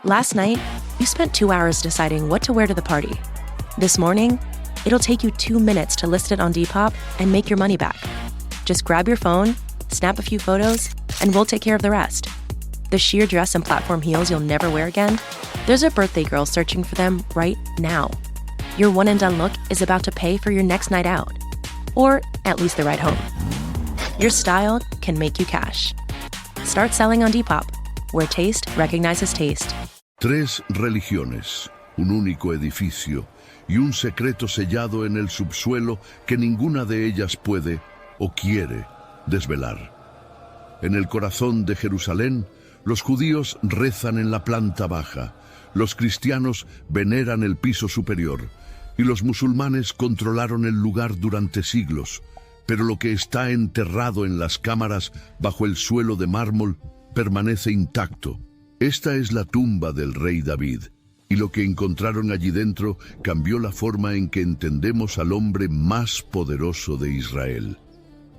Last night, you spent 2 hours deciding what to wear to the party. This morning, it'll take you 2 minutes to list it on Depop and make your money back. Just grab your phone, snap a few photos, and we'll take care of the rest. The sheer dress and platform heels you'll never wear again? There's a birthday girl searching for them right now. Your one-and-done look is about to pay for your next night out. Or at least the ride home. Your style can make you cash. Start selling on Depop, where taste recognizes taste. 3 religiones, un único edificio y un secreto sellado en el subsuelo que ninguna de ellas puede o quiere desvelar. En el corazón de Jerusalén, los judíos rezan en la planta baja, los cristianos veneran el piso superior y los musulmanes controlaron el lugar durante siglos, pero lo que está enterrado en las cámaras bajo el suelo de mármol permanece intacto. Esta es la tumba del rey David, y lo que encontraron allí dentro cambió la forma en que entendemos al hombre más poderoso de Israel.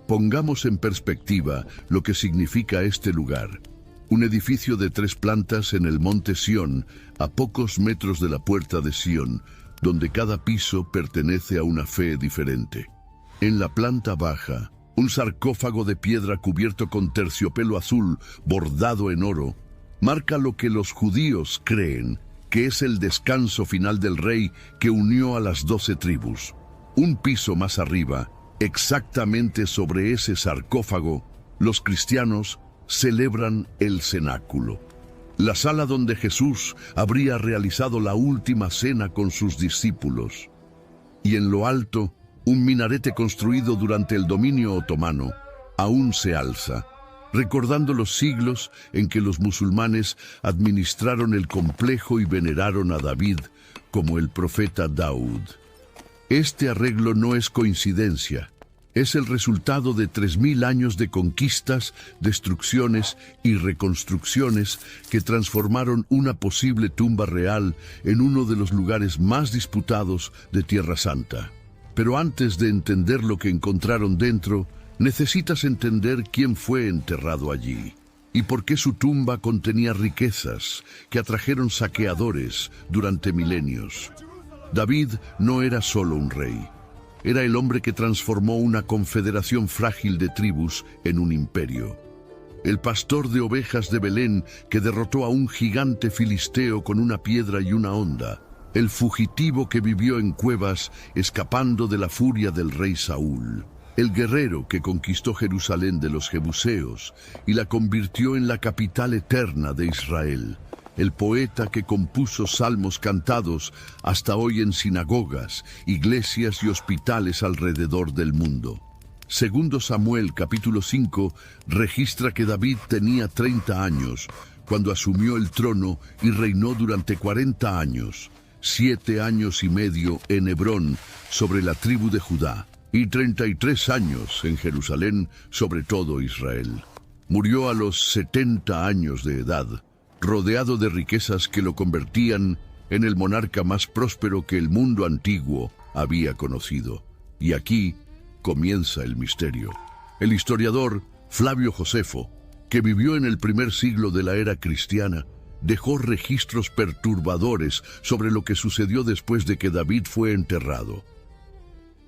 Pongamos en perspectiva lo que significa este lugar. Un edificio de 3 plantas en el monte Sión, a pocos metros de la puerta de Sión, donde cada piso pertenece a una fe diferente. En la planta baja, un sarcófago de piedra cubierto con terciopelo azul bordado en oro, marca lo que los judíos creen que es el descanso final del rey que unió a las 12 tribus. Un piso más arriba, exactamente sobre ese sarcófago, los cristianos celebran el cenáculo, la sala donde Jesús habría realizado la última cena con sus discípulos. Y en lo alto, un minarete construido durante el dominio otomano aún se alza, recordando los siglos en que los musulmanes administraron el complejo y veneraron a David como el profeta Daud. Este arreglo no es coincidencia, es el resultado de 3000 años de conquistas, destrucciones y reconstrucciones que transformaron una posible tumba real en uno de los lugares más disputados de Tierra Santa. Pero antes de entender lo que encontraron dentro, necesitas entender quién fue enterrado allí y por qué su tumba contenía riquezas que atrajeron saqueadores durante milenios. David no era solo un rey, era el hombre que transformó una confederación frágil de tribus en un imperio. El pastor de ovejas de Belén que derrotó a un gigante filisteo con una piedra y una honda. El fugitivo que vivió en cuevas escapando de la furia del rey Saúl. El guerrero que conquistó Jerusalén de los jebuseos y la convirtió en la capital eterna de Israel. El poeta que compuso salmos cantados hasta hoy en sinagogas, iglesias y hospitales alrededor del mundo. Segundo Samuel capítulo 5 registra que David tenía 30 años cuando asumió el trono y reinó durante 40 años, 7 años y medio en Hebrón sobre la tribu de Judá y 33 años en Jerusalén sobre todo Israel. Murió a los 70 años de edad, rodeado de riquezas que lo convertían en el monarca más próspero que el mundo antiguo había conocido. Y aquí comienza el misterio. El historiador Flavio Josefo, que vivió en el primer siglo de la era cristiana, dejó registros perturbadores sobre lo que sucedió después de que David fue enterrado.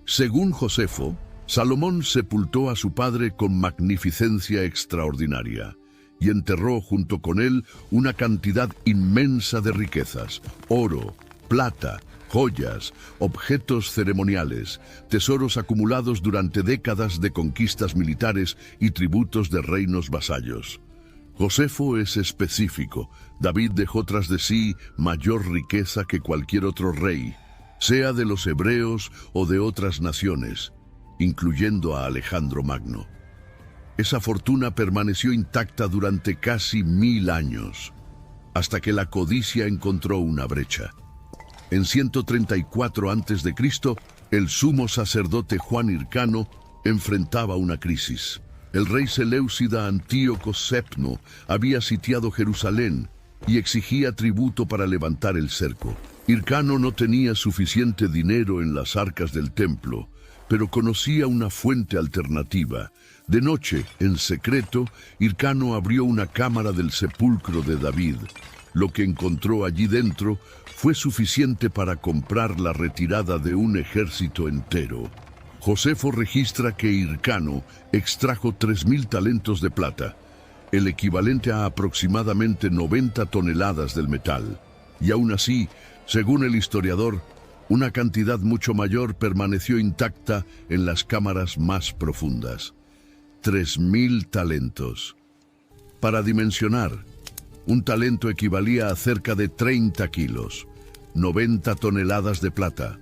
Según Josefo, Salomón sepultó a su padre con magnificencia extraordinaria y enterró junto con él una cantidad inmensa de riquezas, oro, plata, joyas, objetos ceremoniales, tesoros acumulados durante décadas de conquistas militares y tributos de reinos vasallos. Josefo es específico. David dejó tras de sí mayor riqueza que cualquier otro rey, sea de los hebreos o de otras naciones, incluyendo a Alejandro Magno. Esa fortuna permaneció intacta durante casi 1000 años, hasta que la codicia encontró una brecha. En 134 a.C., el sumo sacerdote Juan Hircano enfrentaba una crisis. El rey seleucida Antíoco VII había sitiado Jerusalén y exigía tributo para levantar el cerco. Hircano no tenía suficiente dinero en las arcas del templo, pero conocía una fuente alternativa. De noche, en secreto, Hircano abrió una cámara del sepulcro de David, Lo que encontró allí dentro fue suficiente para comprar la retirada de un ejército entero. Josefo registra que Hircano extrajo 3.000 talentos de plata, el equivalente a aproximadamente 90 toneladas del metal. Y aún así, según el historiador, una cantidad mucho mayor permaneció intacta en las cámaras más profundas. 3.000 talentos. Para dimensionar, un talento equivalía a cerca de 30 kilos, 90 toneladas de plata,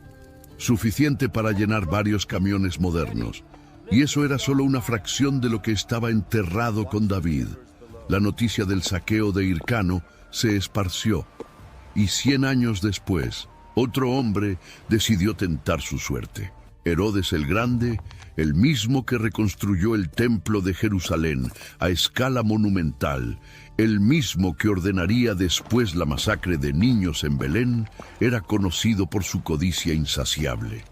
suficiente para llenar varios camiones modernos. Y eso era solo una fracción de lo que estaba enterrado con David. La noticia del saqueo de Hircano se esparció, y 100 años después, otro hombre decidió tentar su suerte. Herodes el Grande, el mismo que reconstruyó el templo de Jerusalén a escala monumental, el mismo que ordenaría después la masacre de niños en Belén, era conocido por su codicia insaciable.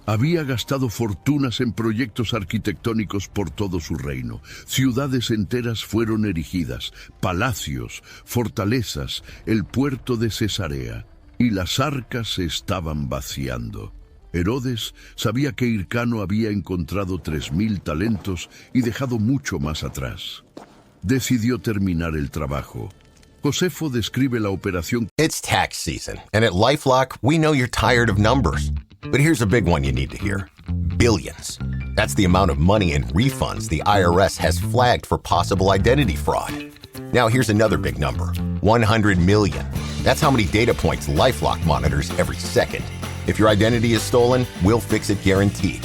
Había gastado fortunas en proyectos arquitectónicos por todo su reino. Ciudades enteras fueron erigidas, palacios, fortalezas, el puerto de Cesarea, y las arcas se estaban vaciando. Herodes sabía que Hircano había encontrado 3.000 talentos y dejado mucho más atrás. Decidió terminar el trabajo. Josefo describe la operación. It's tax season, and at LifeLock, we know you're tired of numbers. But here's a big one you need to hear. Billions. That's the amount of money in refunds the IRS has flagged for possible identity fraud. Now here's another big number. 100 million. That's how many data points LifeLock monitors every second. If your identity is stolen, we'll fix it guaranteed.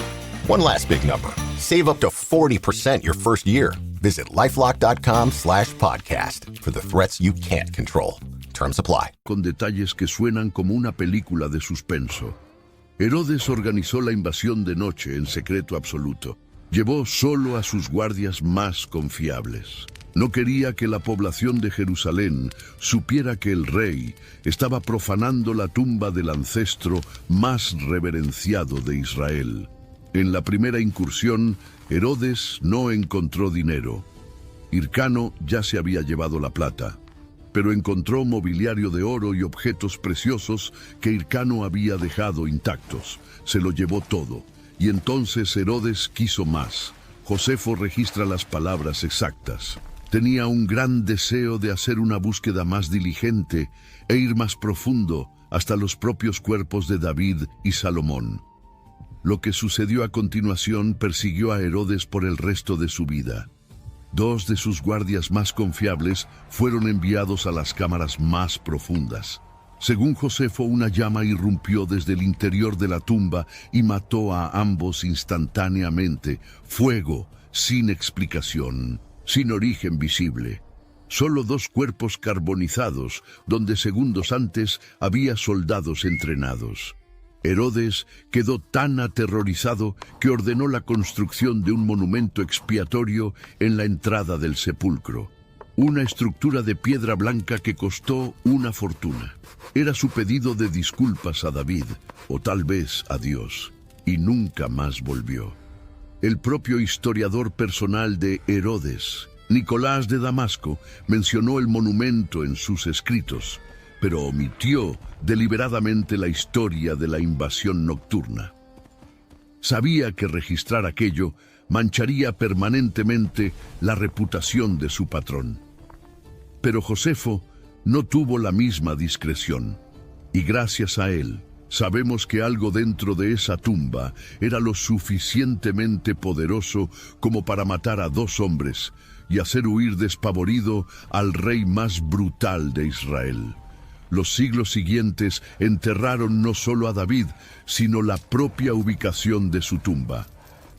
One last big number. Save up to 40% your first year. Visit LifeLock.com/podcast for the threats you can't control. Terms apply. Con detalles que suenan como una película de suspenso. Herodes organizó la invasión de noche en secreto absoluto. Llevó solo a sus guardias más confiables. No quería que la población de Jerusalén supiera que el rey estaba profanando la tumba del ancestro más reverenciado de Israel. En la primera incursión, Herodes no encontró dinero. Hircano ya se había llevado la plata, pero encontró mobiliario de oro y objetos preciosos que Hircano había dejado intactos. Se lo llevó todo, y entonces Herodes quiso más. Josefo registra las palabras exactas. Tenía un gran deseo de hacer una búsqueda más diligente e ir más profundo hasta los propios cuerpos de David y Salomón. Lo que sucedió a continuación persiguió a Herodes por el resto de su vida. 2 de sus guardias más confiables fueron enviados a las cámaras más profundas. Según Josefo, una llama irrumpió desde el interior de la tumba y mató a ambos instantáneamente. Fuego, sin explicación, sin origen visible. Solo 2 cuerpos carbonizados, donde segundos antes había soldados entrenados. Herodes quedó tan aterrorizado que ordenó la construcción de un monumento expiatorio en la entrada del sepulcro. Una estructura de piedra blanca que costó una fortuna. Era su pedido de disculpas a David, o tal vez a Dios, y nunca más volvió. El propio historiador personal de Herodes, Nicolás de Damasco, mencionó el monumento en sus escritos, pero omitió deliberadamente la historia de la invasión nocturna. Sabía que registrar aquello mancharía permanentemente la reputación de su patrón. Pero Josefo no tuvo la misma discreción, y gracias a él, sabemos que algo dentro de esa tumba era lo suficientemente poderoso como para matar a 2 hombres y hacer huir despavorido al rey más brutal de Israel. Los siglos siguientes enterraron no solo a David, sino la propia ubicación de su tumba.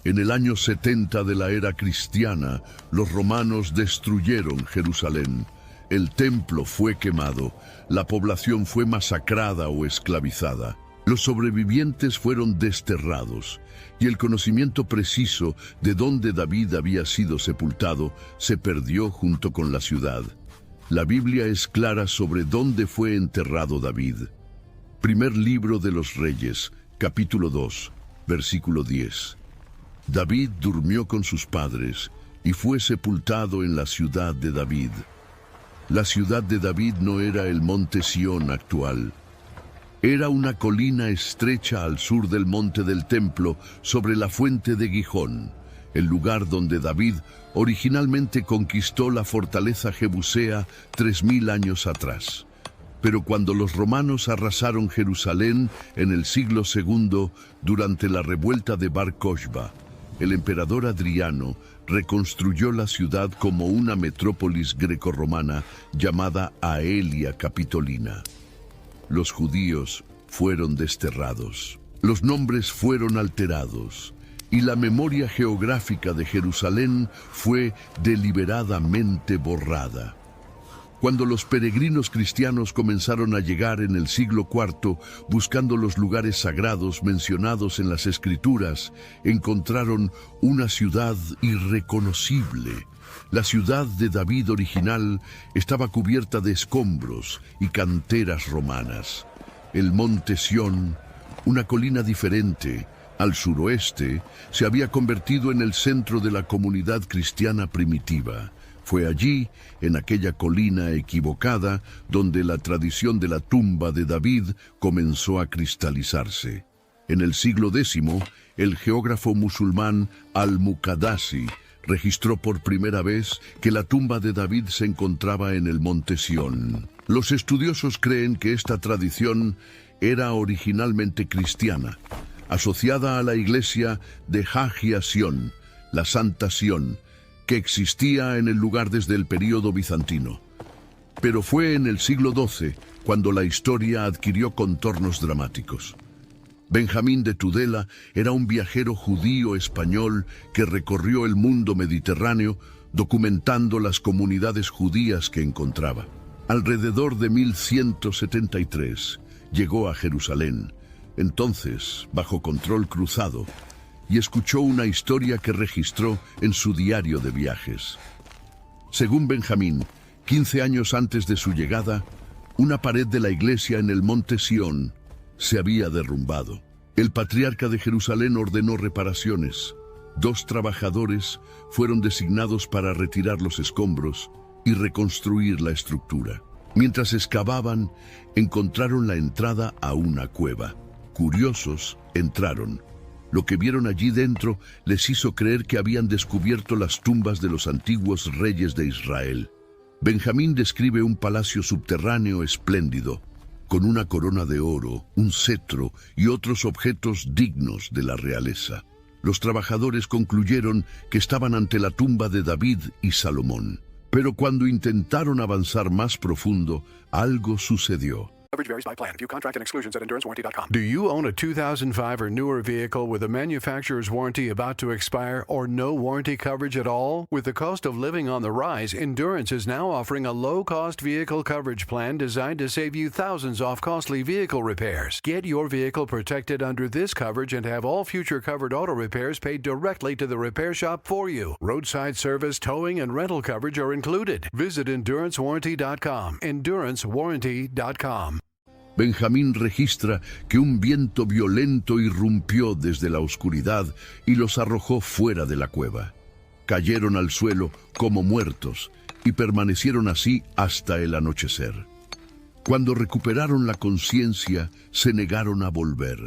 En el año 70 de la era cristiana, los romanos destruyeron Jerusalén. El templo fue quemado, la población fue masacrada o esclavizada. Los sobrevivientes fueron desterrados, y el conocimiento preciso de dónde David había sido sepultado se perdió junto con la ciudad. La Biblia es clara sobre dónde fue enterrado David. Primer libro de los Reyes, capítulo 2, versículo 10. David durmió con sus padres y fue sepultado en la ciudad de David. La ciudad de David no era el monte Sión actual. Era una colina estrecha al sur del monte del templo, sobre la fuente de Gijón, el lugar donde David originalmente conquistó la fortaleza jebusea 3000 años atrás. Pero cuando los romanos arrasaron Jerusalén en el siglo II durante la revuelta de Bar Kokhba, el emperador Adriano reconstruyó la ciudad como una metrópolis grecorromana llamada Aelia Capitolina. Los judíos fueron desterrados, los nombres fueron alterados y la memoria geográfica de Jerusalén fue deliberadamente borrada. Cuando los peregrinos cristianos comenzaron a llegar en el siglo IV buscando los lugares sagrados mencionados en las Escrituras, encontraron una ciudad irreconocible. La ciudad de David original estaba cubierta de escombros y canteras romanas. El monte Sión, una colina diferente, al suroeste, se había convertido en el centro de la comunidad cristiana primitiva. Fue allí, en aquella colina equivocada, donde la tradición de la tumba de David comenzó a cristalizarse. En el siglo X, el geógrafo musulmán Al-Muqaddasi registró por primera vez que la tumba de David se encontraba en el monte Sión. Los estudiosos creen que esta tradición era originalmente cristiana, asociada a la iglesia de Hagia Sión, la Santa Sión, que existía en el lugar desde el período bizantino. Pero fue en el siglo XII cuando la historia adquirió contornos dramáticos. Benjamín de Tudela era un viajero judío español que recorrió el mundo mediterráneo documentando las comunidades judías que encontraba. Alrededor de 1173 llegó a Jerusalén, entonces bajo control cruzado, y escuchó una historia que registró en su diario de viajes. Según Benjamín, 15 años antes de su llegada, una pared de la iglesia en el monte Sión se había derrumbado. El patriarca de Jerusalén ordenó reparaciones. 2 trabajadores fueron designados para retirar los escombros y reconstruir la estructura. Mientras excavaban, encontraron la entrada a una cueva. Curiosos, entraron. Lo que vieron allí dentro les hizo creer que habían descubierto las tumbas de los antiguos reyes de Israel. Benjamín describe un palacio subterráneo espléndido, con una corona de oro, un cetro y otros objetos dignos de la realeza. Los trabajadores concluyeron que estaban ante la tumba de David y Salomón. Pero cuando intentaron avanzar más profundo, algo sucedió. Coverage varies by plan. View contract and exclusions at EnduranceWarranty.com. Do you own a 2005 or newer vehicle with a manufacturer's warranty about to expire or no warranty coverage at all? With the cost of living on the rise, Endurance is now offering a low-cost vehicle coverage plan designed to save you thousands off costly vehicle repairs. Get your vehicle protected under this coverage and have all future covered auto repairs paid directly to the repair shop for you. Roadside service, towing, and rental coverage are included. Visit EnduranceWarranty.com. EnduranceWarranty.com. Benjamín registra que un viento violento irrumpió desde la oscuridad y los arrojó fuera de la cueva. Cayeron al suelo como muertos y permanecieron así hasta el anochecer. Cuando recuperaron la conciencia, se negaron a volver.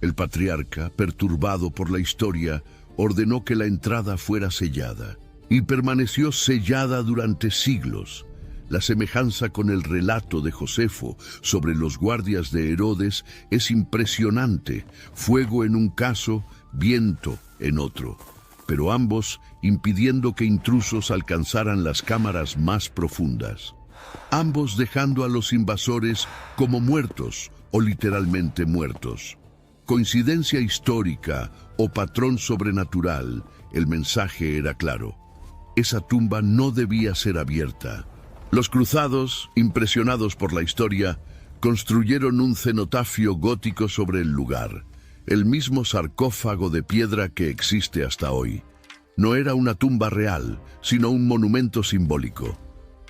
El patriarca, perturbado por la historia, ordenó que la entrada fuera sellada, y permaneció sellada durante siglos. La semejanza con el relato de Josefo sobre los guardias de Herodes es impresionante. Fuego en un caso, viento en otro, pero ambos impidiendo que intrusos alcanzaran las cámaras más profundas. Ambos dejando a los invasores como muertos o literalmente muertos. Coincidencia histórica o patrón sobrenatural, el mensaje era claro. Esa tumba no debía ser abierta. Los cruzados, impresionados por la historia, construyeron un cenotafio gótico sobre el lugar, el mismo sarcófago de piedra que existe hasta hoy. No era una tumba real, sino un monumento simbólico.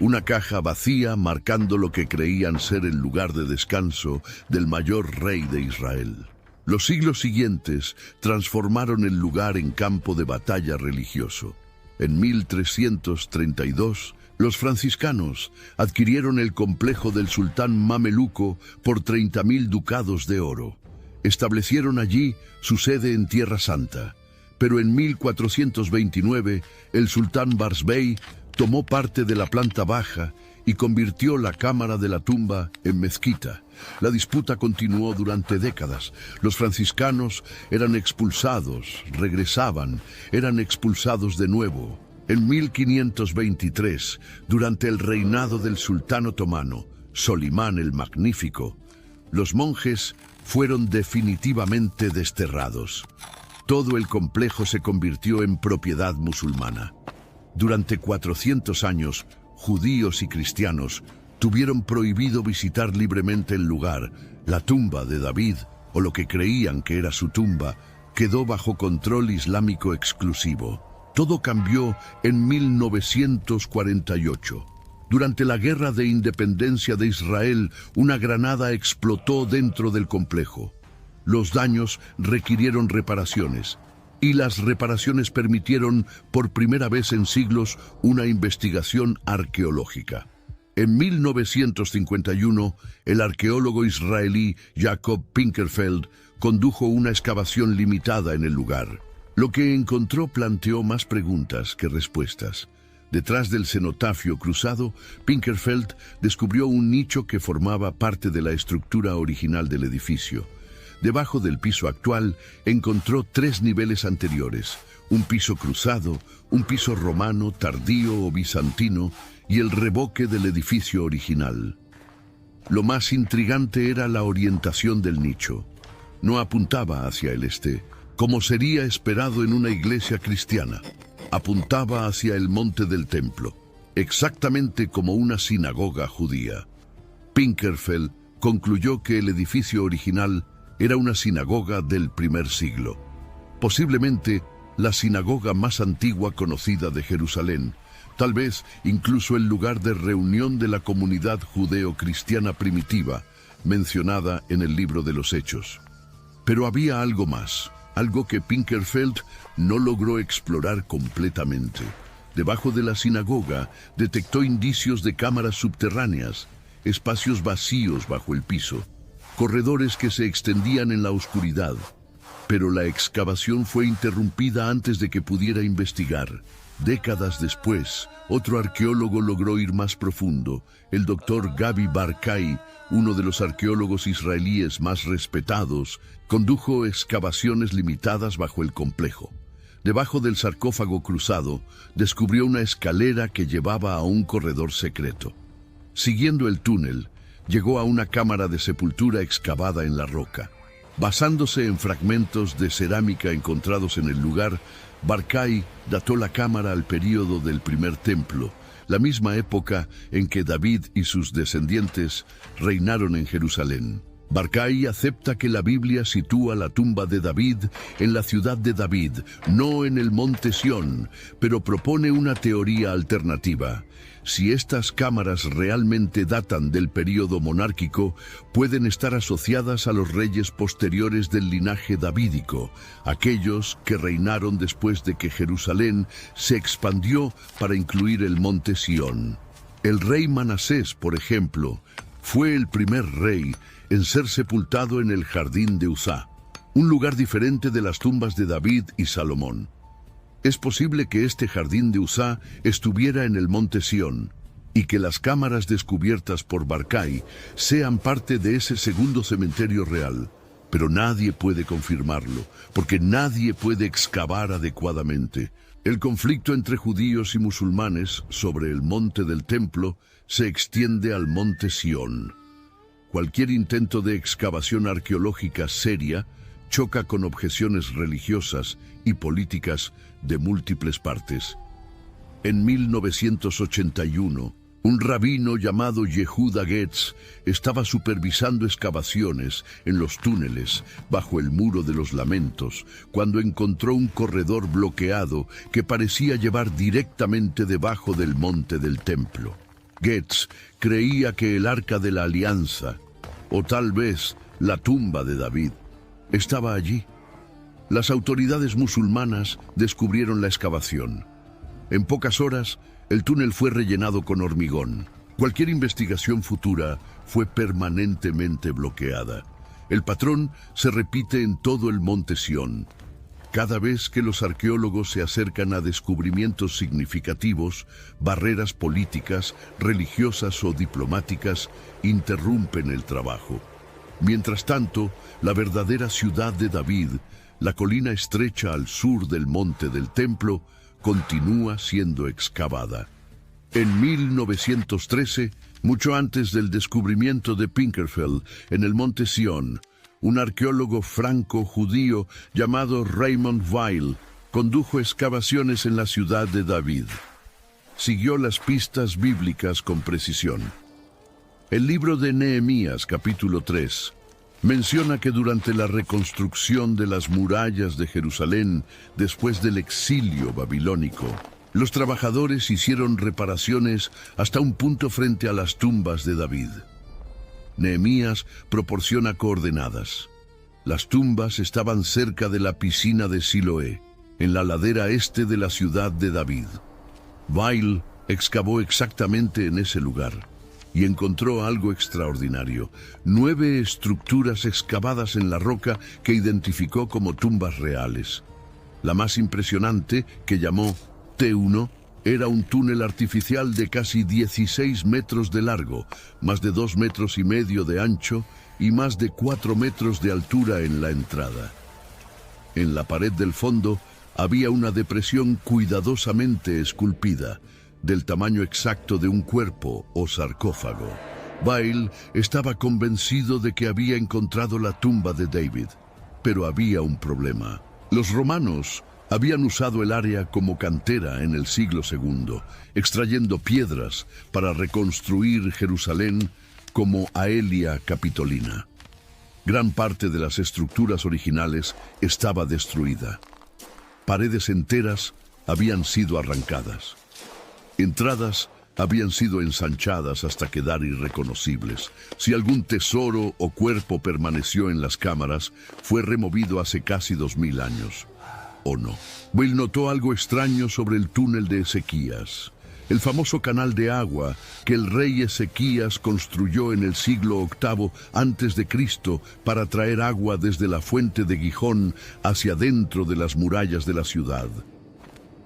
Una caja vacía marcando lo que creían ser el lugar de descanso del mayor rey de Israel. Los siglos siguientes transformaron el lugar en campo de batalla religioso. En 1332, Los franciscanos adquirieron el complejo del sultán mameluco por 30.000 ducados de oro. Establecieron allí su sede en Tierra Santa, pero en 1429 el sultán Barzbey tomó parte de la planta baja y convirtió la cámara de la tumba en mezquita. La disputa continuó durante décadas. Los franciscanos eran expulsados, regresaban, eran expulsados de nuevo. En 1523, durante el reinado del sultán otomano, Solimán el Magnífico, los monjes fueron definitivamente desterrados. Todo el complejo se convirtió en propiedad musulmana. Durante 400 años, judíos y cristianos tuvieron prohibido visitar libremente el lugar. La tumba de David, o lo que creían que era su tumba, quedó bajo control islámico exclusivo. Todo cambió en 1948. Durante la Guerra de Independencia de Israel, una granada explotó dentro del complejo. Los daños requirieron reparaciones, y las reparaciones permitieron, por primera vez en siglos, una investigación arqueológica. En 1951, el arqueólogo israelí Jacob Pinkerfeld condujo una excavación limitada en el lugar. Lo que encontró planteó más preguntas que respuestas. Detrás del cenotafio cruzado, Pinkerfeld descubrió un nicho que formaba parte de la estructura original del edificio. Debajo del piso actual, encontró 3 niveles anteriores: un piso cruzado, un piso romano, tardío o bizantino, y el revoque del edificio original. Lo más intrigante era la orientación del nicho. No apuntaba hacia el este, como sería esperado en una iglesia cristiana. Apuntaba hacia el monte del templo, exactamente como una sinagoga judía. Pinkerfeld concluyó que el edificio original era una sinagoga del primer siglo, posiblemente la sinagoga más antigua conocida de Jerusalén, tal vez incluso el lugar de reunión de la comunidad judeo-cristiana primitiva, mencionada en el libro de los Hechos. Pero había algo más, algo que Pinkerfeld no logró explorar completamente. Debajo de la sinagoga detectó indicios de cámaras subterráneas, espacios vacíos bajo el piso, corredores que se extendían en la oscuridad. Pero la excavación fue interrumpida antes de que pudiera investigar. Décadas después, otro arqueólogo logró ir más profundo. El doctor Gabi Barkay, uno de los arqueólogos israelíes más respetados, condujo excavaciones limitadas bajo el complejo. Debajo del sarcófago cruzado, descubrió una escalera que llevaba a un corredor secreto. Siguiendo el túnel, llegó a una cámara de sepultura excavada en la roca. Basándose en fragmentos de cerámica encontrados en el lugar, Barkay dató la cámara al período del primer templo, la misma época en que David y sus descendientes reinaron en Jerusalén. Barkay acepta que la Biblia sitúa la tumba de David en la ciudad de David, no en el monte Sión, pero propone una teoría alternativa. Si estas cámaras realmente datan del período monárquico, pueden estar asociadas a los reyes posteriores del linaje davídico, aquellos que reinaron después de que Jerusalén se expandió para incluir el monte Sión. El rey Manasés, por ejemplo, fue el primer rey en ser sepultado en el jardín de Uzá, un lugar diferente de las tumbas de David y Salomón. Es posible que este jardín de Uzá estuviera en el monte Sión y que las cámaras descubiertas por Barkay sean parte de ese segundo cementerio real, pero nadie puede confirmarlo, porque nadie puede excavar adecuadamente. El conflicto entre judíos y musulmanes sobre el monte del templo se extiende al monte Sión. Cualquier intento de excavación arqueológica seria choca con objeciones religiosas y políticas de múltiples partes. En 1981, un rabino llamado Yehuda Getz estaba supervisando excavaciones en los túneles bajo el Muro de los Lamentos cuando encontró un corredor bloqueado que parecía llevar directamente debajo del monte del templo. Getz creía que el Arca de la Alianza, o tal vez la tumba de David, estaba allí. Las autoridades musulmanas descubrieron la excavación. En pocas horas, El túnel fue rellenado con hormigón. Cualquier investigación futura fue permanentemente bloqueada. El patrón se repite en todo el Monte Sión. Cada vez que los arqueólogos se acercan a descubrimientos significativos, barreras políticas, religiosas o diplomáticas interrumpen el trabajo. Mientras tanto, la verdadera ciudad de David, la colina estrecha al sur del Monte del Templo, continúa siendo excavada. En 1913, mucho antes del descubrimiento de Pinkerfeld en el Monte Sión, un arqueólogo franco-judío llamado Raymond Weil condujo excavaciones en la ciudad de David. Siguió las pistas bíblicas con precisión. El libro de Nehemías, capítulo 3, menciona que durante la reconstrucción de las murallas de Jerusalén después del exilio babilónico, los trabajadores hicieron reparaciones hasta un punto frente a las tumbas de David. Nehemías proporciona coordenadas. Las tumbas estaban cerca de la piscina de Siloé, en la ladera este de la ciudad de David. Weil excavó exactamente en ese lugar y encontró algo extraordinario: 9 estructuras excavadas en la roca que identificó como tumbas reales. La más impresionante, que llamó T1, era un túnel artificial de casi 16 metros de largo, más de 2,5 metros de ancho y más de 4 metros de altura en la entrada. En la pared del fondo había una depresión cuidadosamente esculpida, del tamaño exacto de un cuerpo o sarcófago. Weil estaba convencido de que había encontrado la tumba de David, pero había un problema. Los romanos habían usado el área como cantera en el siglo II, extrayendo piedras para reconstruir Jerusalén como Aelia Capitolina. Gran parte de las estructuras originales estaba destruida. Paredes enteras habían sido arrancadas. Entradas habían sido ensanchadas hasta quedar irreconocibles. Si algún tesoro o cuerpo permaneció en las cámaras, fue removido hace casi 2000 años. ¿O no? Will notó algo extraño sobre el túnel de Ezequías, el famoso canal de agua que el rey Ezequías construyó en el siglo VIII a.C. para traer agua desde la fuente de Gijón hacia dentro de las murallas de la ciudad.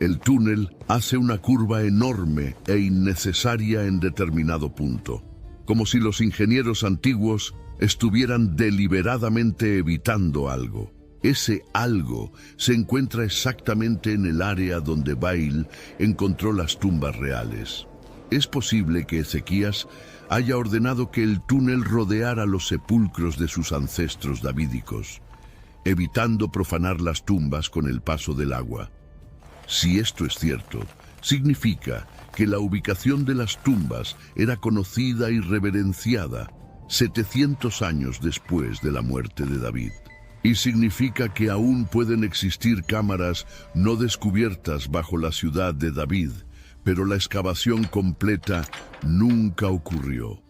El túnel hace una curva enorme e innecesaria en determinado punto, como si los ingenieros antiguos estuvieran deliberadamente evitando algo. Ese algo se encuentra exactamente en el área donde Weil encontró las tumbas reales. Es posible que Ezequías haya ordenado que el túnel rodeara los sepulcros de sus ancestros davídicos, evitando profanar las tumbas con el paso del agua. Si esto es cierto, significa que la ubicación de las tumbas era conocida y reverenciada 700 años después de la muerte de David. Y significa que aún pueden existir cámaras no descubiertas bajo la ciudad de David, pero la excavación completa nunca ocurrió.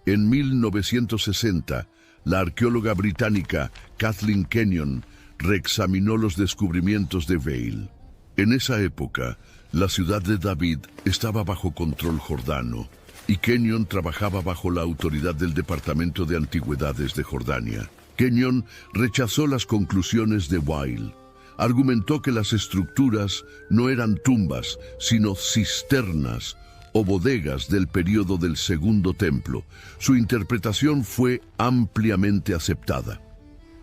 En 1960, la arqueóloga británica Kathleen Kenyon reexaminó los descubrimientos de Weil. En esa época, la ciudad de David estaba bajo control jordano, y Kenyon trabajaba bajo la autoridad del Departamento de Antigüedades de Jordania. Kenyon rechazó las conclusiones de Weil. Argumentó que las estructuras no eran tumbas, sino cisternas o bodegas del período del Segundo Templo. Su interpretación fue ampliamente aceptada.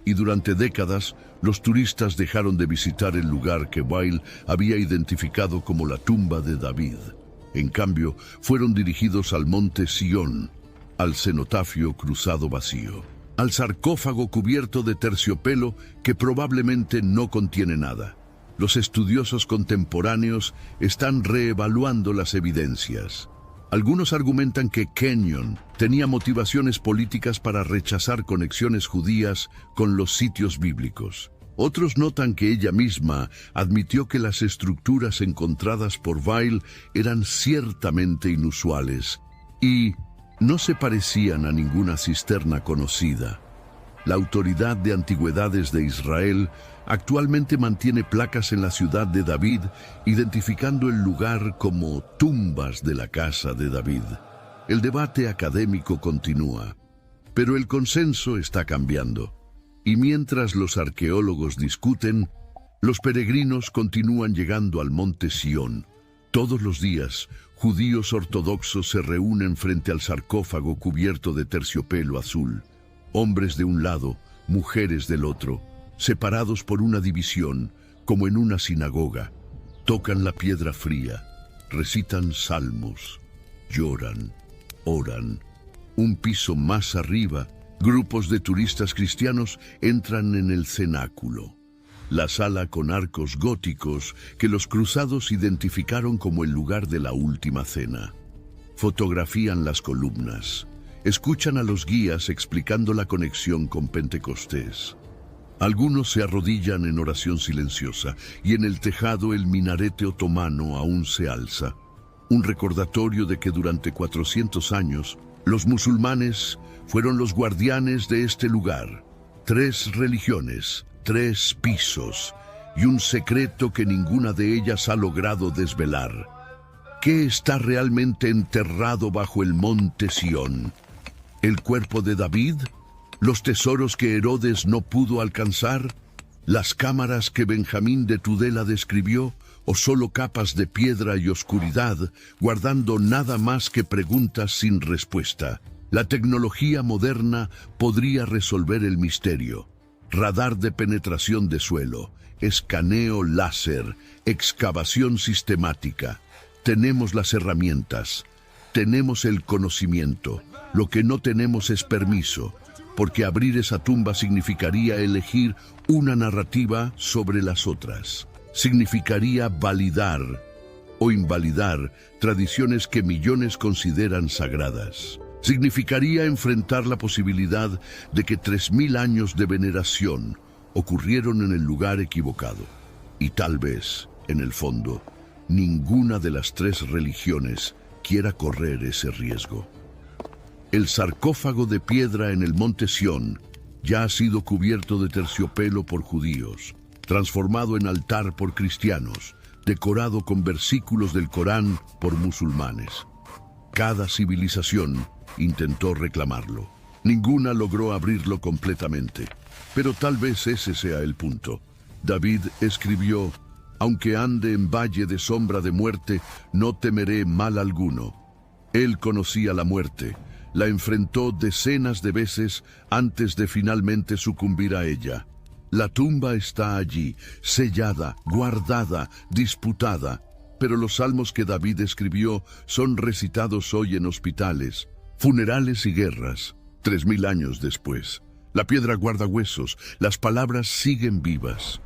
Y durante décadas, los turistas dejaron de visitar el lugar que Weil había identificado como la tumba de David. En cambio, fueron dirigidos al Monte Sión, al cenotafio cruzado vacío, al sarcófago cubierto de terciopelo que probablemente no contiene nada. Los estudiosos contemporáneos están reevaluando las evidencias. Algunos argumentan que Kenyon tenía motivaciones políticas para rechazar conexiones judías con los sitios bíblicos. Otros notan que ella misma admitió que las estructuras encontradas por Weil eran ciertamente inusuales y no se parecían a ninguna cisterna conocida. La Autoridad de Antigüedades de Israel actualmente mantiene placas en la ciudad de David, identificando el lugar como tumbas de la casa de David. El debate académico continúa, pero el consenso está cambiando. Y mientras los arqueólogos discuten, los peregrinos continúan llegando al monte Sión. Todos los días, judíos ortodoxos se reúnen frente al sarcófago cubierto de terciopelo azul. Hombres de un lado, mujeres del otro, separados por una división, como en una sinagoga. Tocan la piedra fría, recitan salmos, lloran, oran. Un piso más arriba, grupos de turistas cristianos entran en el cenáculo, la sala con arcos góticos que los cruzados identificaron como el lugar de la última cena. Fotografían las columnas, escuchan a los guías explicando la conexión con Pentecostés. Algunos se arrodillan en oración silenciosa y en el tejado el minarete otomano aún se alza, un recordatorio de que durante 400 años los musulmanes fueron los guardianes de este lugar. 3 religiones, 3 pisos y un secreto que ninguna de ellas ha logrado desvelar. ¿Qué está realmente enterrado bajo el monte Sión? ¿El cuerpo de David? ¿Los tesoros que Herodes no pudo alcanzar? ¿Las cámaras que Benjamín de Tudela describió? ¿O solo capas de piedra y oscuridad, guardando nada más que preguntas sin respuesta? La tecnología moderna podría resolver el misterio. Radar de penetración de suelo, escaneo láser, excavación sistemática. Tenemos las herramientas, tenemos el conocimiento. Lo que no tenemos es permiso, porque abrir esa tumba significaría elegir una narrativa sobre las otras. Significaría validar o invalidar tradiciones que millones consideran sagradas. Significaría enfrentar la posibilidad de que 3000 años de veneración ocurrieron en el lugar equivocado. Y tal vez, en el fondo, ninguna de las 3 religiones quiera correr ese riesgo. El sarcófago de piedra en el monte Sión ya ha sido cubierto de terciopelo por judíos, transformado en altar por cristianos, decorado con versículos del Corán por musulmanes. Cada civilización intentó reclamarlo. Ninguna logró abrirlo completamente, pero tal vez ese sea el punto. David escribió: «Aunque ande en valle de sombra de muerte, no temeré mal alguno». Él conocía la muerte, la enfrentó decenas de veces antes de finalmente sucumbir a ella. La tumba está allí, sellada, guardada, disputada, pero los salmos que David escribió son recitados hoy en hospitales, funerales y guerras. 3000 años después, la piedra guarda huesos, las palabras siguen vivas.